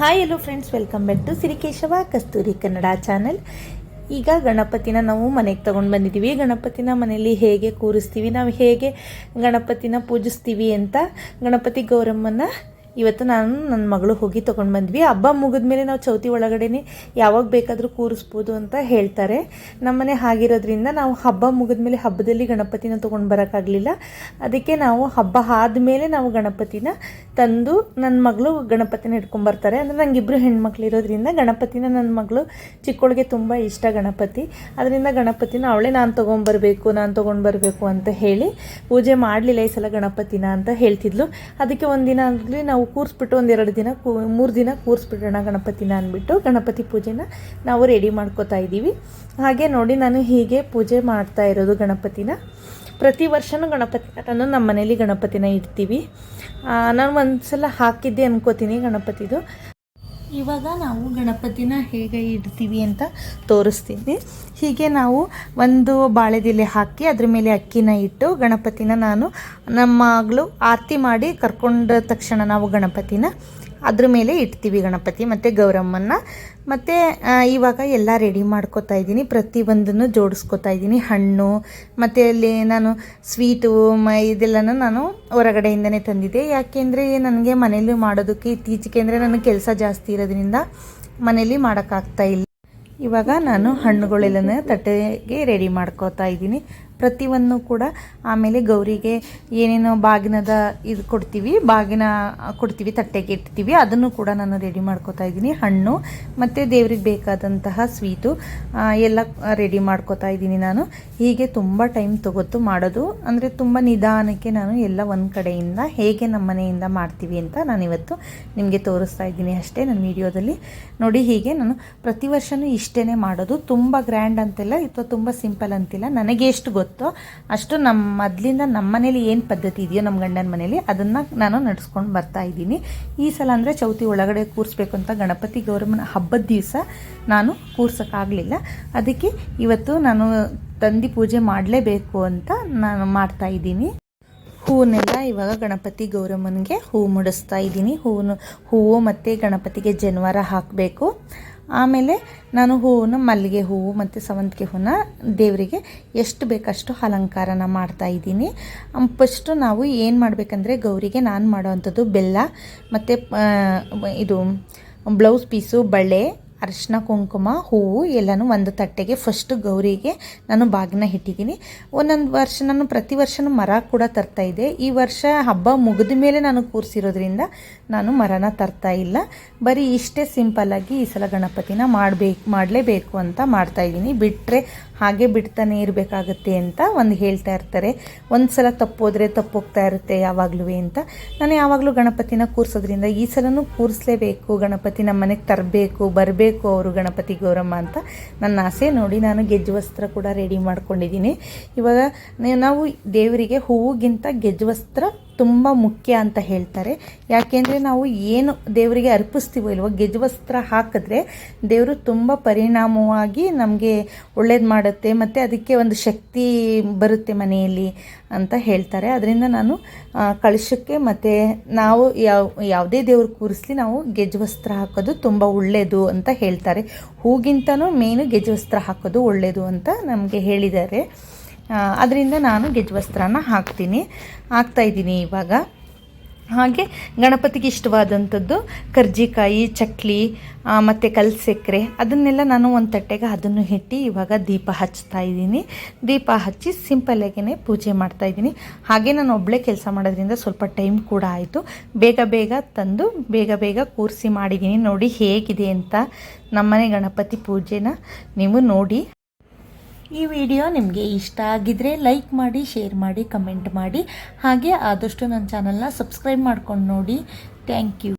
Hi hello friends, welcome back to Sirikeshava Kasturi Kannada channel. ಈಗ ಗಣಪತಿನ ನಾವು ಮನೆಗೆ ತೊಗೊಂಡು ಬಂದಿದ್ದೀವಿ. ಗಣಪತಿನ ಮನೆಯಲ್ಲಿ ಹೇಗೆ ಕೂರಿಸ್ತೀವಿ, ನಾವು ಹೇಗೆ ಗಣಪತಿನ ಪೂಜಿಸ್ತೀವಿ ಅಂತ ಗಣಪತಿ ಗೌರಮ್ಮನ ಇವತ್ತು ನಾನು ನನ್ನ ಮಗಳು ಹೋಗಿ ತೊಗೊಂಡು ಬಂದ್ವಿ. ಹಬ್ಬ ಮುಗಿದ್ಮೇಲೆ ನಾವು ಚೌತಿ ಒಳಗಡೆ ಯಾವಾಗ ಬೇಕಾದರೂ ಕೂರಿಸ್ಬೋದು ಅಂತ ಹೇಳ್ತಾರೆ. ನಮ್ಮನೆ ಹಾಗಿರೋದ್ರಿಂದ ನಾವು ಹಬ್ಬ ಮುಗಿದ್ಮೇಲೆ ಹಬ್ಬದಲ್ಲಿ ಗಣಪತಿನ ತೊಗೊಂಡು ಬರೋಕ್ಕಾಗಲಿಲ್ಲ. ಅದಕ್ಕೆ ನಾವು ಹಬ್ಬ ಆದಮೇಲೆ ನಾವು ಗಣಪತಿನ ತಂದು ನನ್ನ ಮಗಳು ಗಣಪತಿನ ಹಿಡ್ಕೊಂಬರ್ತಾರೆ. ಅಂದರೆ ನನಗೆ ಇಬ್ಬರು ಹೆಣ್ಮಕ್ಳು ಇರೋದ್ರಿಂದ ಗಣಪತಿನ ನನ್ನ ಮಗಳು ಚಿಕ್ಕವಳಿಗೆ ತುಂಬ ಇಷ್ಟ ಗಣಪತಿ. ಅದರಿಂದ ಗಣಪತಿನ ಅವಳೇ ನಾನು ತೊಗೊಂಡು ಬರಬೇಕು ಅಂತ ಹೇಳಿ ಪೂಜೆ ಮಾಡಲಿಲ್ಲ ಈ ಸಲ ಗಣಪತಿನ ಅಂತ ಹೇಳ್ತಿದ್ಲು. ಅದಕ್ಕೆ ಒಂದಿನ ಆಗಲಿ ನಾವು ಕೂರಿಸ್ಬಿಟ್ಟು ಒಂದೆರಡು ದಿನ 3 ದಿನ ಕೂರಿಸ್ಬಿಡೋಣ ಗಣಪತಿನ ಅಂದ್ಬಿಟ್ಟು ಗಣಪತಿ ಪೂಜೆನ ನಾವು ರೆಡಿ ಮಾಡ್ಕೋತಾ ಇದ್ದೀವಿ. ಹಾಗೆ ನೋಡಿ, ನಾನು ಹೀಗೆ ಪೂಜೆ ಮಾಡ್ತಾ ಇರೋದು ಗಣಪತಿನ. ಪ್ರತಿ ವರ್ಷವೂ ಗಣಪತಿನ ತಂದು ನಮ್ಮ ಮನೇಲಿ ಗಣಪತಿನ ಇಡ್ತೀವಿ. ನಾನು ಒಂದು ಸಲ ಹಾಕಿದ್ದೆ ಅನ್ಕೋತೀನಿ ಗಣಪತಿದು. ಇವಾಗ ನಾವು ಗಣಪತಿನ ಹೇಗೆ ಇಡ್ತೀವಿ ಅಂತ ತೋರಿಸ್ತೀನಿ. ಹೀಗೆ ನಾವು ಒಂದು ಬಾಳೆದೆಲೆ ಹಾಕಿ ಅದ್ರ ಮೇಲೆ ಅಕ್ಕಿನ ಇಟ್ಟು ಗಣಪತಿನ ನಮ್ಮ ಮಗಳು ಆರತಿ ಮಾಡಿ ಕರ್ಕೊಂಡ ತಕ್ಷಣ ನಾವು ಗಣಪತಿನ ಅದ್ರ ಮೇಲೆ ಇಡ್ತೀವಿ, ಗಣಪತಿ ಮತ್ತು ಗೌರಮ್ಮನ. ಮತ್ತು ಇವಾಗ ಎಲ್ಲ ರೆಡಿ ಮಾಡ್ಕೋತಾ ಇದ್ದೀನಿ, ಪ್ರತಿಯೊಂದನ್ನು ಜೋಡಿಸ್ಕೋತಾ ಇದ್ದೀನಿ. ಹಣ್ಣು ಮತ್ತು ಅಲ್ಲಿ ನಾನು ಸ್ವೀಟು ಇದೆಲ್ಲನೂ ನಾನು ಹೊರಗಡೆಯಿಂದನೇ ತಂದಿದ್ದೆ. ಯಾಕೆಂದರೆ ನನಗೆ ಮನೇಲಿ ಮಾಡೋದಕ್ಕೆ ಇತ್ತೀಚೆಗೆ ಅಂದರೆ ನನಗೆ ಕೆಲಸ ಜಾಸ್ತಿ ಇರೋದ್ರಿಂದ ಮನೇಲಿ ಮಾಡೋಕ್ಕಾಗ್ತಾಯಿಲ್ಲ. ಇವಾಗ ನಾನು ಹಣ್ಣುಗಳೆಲ್ಲನ ತಟ್ಟೆಗೆ ರೆಡಿ ಮಾಡ್ಕೋತಾ ಇದ್ದೀನಿ, ಪ್ರತಿಯೊಂದು ಕೂಡ. ಆಮೇಲೆ ಗೌರಿಗೆ ಏನೇನೋ ಬಾಗಿನದ ಇದು ಕೊಡ್ತೀವಿ, ತಟ್ಟೆಗೆ ಇಡ್ತೀವಿ, ಅದನ್ನು ಕೂಡ ನಾನು ರೆಡಿ ಮಾಡ್ಕೋತಾ ಇದ್ದೀನಿ. ಹಣ್ಣು ಮತ್ತು ದೇವ್ರಿಗೆ ಬೇಕಾದಂತಹ ಸ್ವೀಟು ಎಲ್ಲ ರೆಡಿ ಮಾಡ್ಕೋತಾ ಇದ್ದೀನಿ ನಾನು. ಹೀಗೆ ತುಂಬ ಟೈಮ್ ತೊಗೊತ್ತು ಮಾಡೋದು, ಅಂದರೆ ತುಂಬ ನಿಧಾನಕ್ಕೆ ನಾನು ಎಲ್ಲ ಒಂದು ಕಡೆಯಿಂದ ಹೇಗೆ ನಮ್ಮ ಮನೆಯಿಂದ ಮಾಡ್ತೀವಿ ಅಂತ ನಾನಿವತ್ತು ನಿಮಗೆ ತೋರಿಸ್ತಾ ಇದ್ದೀನಿ ಅಷ್ಟೇ ನನ್ನ ವಿಡಿಯೋದಲ್ಲಿ. ನೋಡಿ, ಹೀಗೆ ನಾನು ಪ್ರತಿ ವರ್ಷವೂ ಇಷ್ಟೇ ಮಾಡೋದು. ತುಂಬ ಗ್ರ್ಯಾಂಡ್ ಅಂತಿಲ್ಲ ಅಥವಾ ತುಂಬ ಸಿಂಪಲ್ ಅಂತಿಲ್ಲ, ನನಗೆ ಎಷ್ಟು ಗೊತ್ತೋ ಅಷ್ಟು ಮೊದಲಿಂದ ನಮ್ಮ ಮನೇಲಿ ಏನು ಪದ್ಧತಿ ಇದೆಯೋ ನಮ್ಮ ಗಂಡನ ಮನೇಲಿ ಅದನ್ನು ನಾನು ನಡೆಸ್ಕೊಂಡು ಬರ್ತಾ ಇದ್ದೀನಿ. ಈ ಸಲ ಅಂದರೆ ಚೌತಿ ಒಳಗಡೆ ಕೂರಿಸ್ಬೇಕು ಅಂತ ಗಣಪತಿ ಗೌರಮ್ಮನ ಹಬ್ಬದ ದಿವಸ ನಾನು ಕೂರ್ಸೋಕ್ಕಾಗಲಿಲ್ಲ. ಅದಕ್ಕೆ ಇವತ್ತು ನಾನು ತಂದು ಪೂಜೆ ಮಾಡಲೇಬೇಕು ಅಂತ ನಾನು ಮಾಡ್ತಾ ಇದ್ದೀನಿ. ಹೂವನ್ನೆಲ್ಲ ಇವಾಗ ಗಣಪತಿ ಗೌರಮ್ಮನಿಗೆ ಹೂವು ಮುಡಿಸ್ತಾ ಇದ್ದೀನಿ. ಹೂವು ಮತ್ತು ಗಣಪತಿಗೆ ಜನಿವಾರ ಹಾಕಬೇಕು. ಆಮೇಲೆ ನಾನು ಮಲ್ಲಿಗೆ ಹೂವು ಮತ್ತು ಸೇವಂತಿಗೆ ಹೂವನ್ನ ದೇವರಿಗೆ ಎಷ್ಟು ಬೇಕಷ್ಟು ಅಲಂಕಾರನ ಮಾಡ್ತಾ ಇದ್ದೀನಿ. ಫಸ್ಟು ನಾವು ಏನು ಮಾಡಬೇಕಂದ್ರೆ ಗೌರಿಗೆ ನಾನು ಮಾಡೋವಂಥದ್ದು ಬೆಲ್ಲ ಮತ್ತು ಇದು ಬ್ಲೌಸ್ ಪೀಸು, ಬಳೆ, ಅರಿಶಿನ, ಕುಂಕುಮ, ಹೂವು ಎಲ್ಲನೂ ಒಂದು ತಟ್ಟೆಗೆ ಫಸ್ಟು ಗೌರಿಗೆ ನಾನು ಬಾಗಿನ ಇಟ್ಟಿದ್ದೀನಿ. ಒಂದೊಂದು ವರ್ಷ ನಾನು ಪ್ರತಿ ವರ್ಷವೂ ಮರ ಕೂಡ ತರ್ತಾಯಿದ್ದೆ. ಈ ವರ್ಷ ಹಬ್ಬ ಮುಗಿದ ಮೇಲೆ ನಾನು ಕೂರಿಸಿರೋದ್ರಿಂದ ನಾನು ಮರನ ತರ್ತಾ ಇಲ್ಲ. ಬರೀ ಇಷ್ಟೇ ಸಿಂಪಲ್ಲಾಗಿ ಈ ಸಲ ಗಣಪತಿನ ಮಾಡಲೇಬೇಕು ಅಂತ ಮಾಡ್ತಾಯಿದ್ದೀನಿ. ಬಿಟ್ಟರೆ ಹಾಗೆ ಬಿಡ್ತಾನೆ ಇರಬೇಕಾಗತ್ತೆ ಅಂತ ಹೇಳ್ತಾ ಇರ್ತಾರೆ. ಒಂದು ಸಲ ತಪ್ಪೋದ್ರೆ ತಪ್ಪೋಗ್ತಾ ಇರುತ್ತೆ ಯಾವಾಗಲೂ ಅಂತ. ನಾನು ಯಾವಾಗಲೂ ಗಣಪತಿನ ಕೂರಿಸೋದ್ರಿಂದ ಈ ಸಲನೂ ಕೂರಿಸಲೇಬೇಕು, ಗಣಪತಿ ನಮ್ಮ ಮನೆಗೆ ಬರಬೇಕು ಅವರು ಗಣಪತಿ ಗೌರಮ್ಮ ಅಂತ ನನ್ನ ಆಸೆ. ನೋಡಿ, ನಾನು ಗೆಜ್ಜೆ ವಸ್ತ್ರ ಕೂಡ ರೆಡಿ ಮಾಡ್ಕೊಂಡಿದ್ದೀನಿ. ಇವಾಗ ನಾವು ದೇವರಿಗೆ ಹೂವಿಗಿಂತ ಗೆಜ್ಜೆ ವಸ್ತ್ರ ತುಂಬ ಮುಖ್ಯ ಅಂತ ಹೇಳ್ತಾರೆ. ಯಾಕೆಂದರೆ ನಾವು ಏನು ದೇವರಿಗೆ ಅರ್ಪಿಸ್ತೀವೋ ಇಲ್ವೋ ಗೆಜ್ಜೆ ವಸ್ತ್ರ ಹಾಕಿದ್ರೆ ದೇವರು ತುಂಬ ಪರಿಣಾಮವಾಗಿ ನಮಗೆ ಒಳ್ಳೇದು ಮಾಡುತ್ತೆ ಮತ್ತು ಅದಕ್ಕೆ ಒಂದು ಶಕ್ತಿ ಬರುತ್ತೆ ಮನೆಯಲ್ಲಿ ಅಂತ ಹೇಳ್ತಾರೆ. ಅದರಿಂದ ನಾನು ಕಳಶಕ್ಕೆ ಮತ್ತು ನಾವು ಯಾವುದೇ ದೇವ್ರು ಕೂರಿಸ್ಲಿ ನಾವು ಗೆಜ್ಜೆ ವಸ್ತ್ರ ಹಾಕೋದು ತುಂಬ ಒಳ್ಳೆಯದು ಅಂತ ಹೇಳ್ತಾರೆ. ಹೂಗಿಂತನೂ ಮೇನು ಗೆಜ್ಜೆ ವಸ್ತ್ರ ಹಾಕೋದು ಒಳ್ಳೆಯದು ಅಂತ ನಮಗೆ ಹೇಳಿದ್ದಾರೆ. ಅದರಿಂದ ನಾನು ಗೆಜ್ಜೆ ವಸ್ತ್ರನ ಹಾಕ್ತಾಯಿದ್ದೀನಿ ಇವಾಗ. ಹಾಗೆ ಗಣಪತಿಗೆ ಇಷ್ಟವಾದಂಥದ್ದು ಕರ್ಜಿಕಾಯಿ, ಚಕ್ಲಿ ಮತ್ತು ಕಲ್ಸಕ್ಕರೆ ಅದನ್ನೆಲ್ಲ ನಾನು ಒಂದು ತಟ್ಟೆಗೆ ಅದನ್ನು ಇಟ್ಟು ಇವಾಗ ದೀಪ ಹಚ್ತಾ ಇದ್ದೀನಿ. ದೀಪ ಹಚ್ಚಿ ಸಿಂಪಲ್ಲಾಗೇ ಪೂಜೆ ಮಾಡ್ತಾಯಿದ್ದೀನಿ. ಹಾಗೆ ನಾನು ಒಬ್ಬಳೇ ಕೆಲಸ ಮಾಡೋದ್ರಿಂದ ಸ್ವಲ್ಪ ಟೈಮ್ ಕೂಡ ಆಯಿತು. ಬೇಗ ತಂದು ಬೇಗ ಕೂರಿಸಿ ಮಾಡಿದ್ದೀನಿ. ನೋಡಿ ಹೇಗಿದೆ ಅಂತ ನಮ್ಮನೆ ಗಣಪತಿ ಪೂಜೆನ ನೀವು ನೋಡಿ. ಈ ವಿಡಿಯೋ ನಿಮಗೆ ಇಷ್ಟ ಆಗಿದ್ರೆ ಲೈಕ್ ಮಾಡಿ, ಶೇರ್ ಮಾಡಿ, ಕಮೆಂಟ್ ಮಾಡಿ. ಹಾಗೆ ಆದಷ್ಟು ನನ್ನ ಚಾನಲ್ನ ಸಬ್ಸ್ಕ್ರೈಬ್ ಮಾಡ್ಕೊಂಡು ನೋಡಿ. Thank you.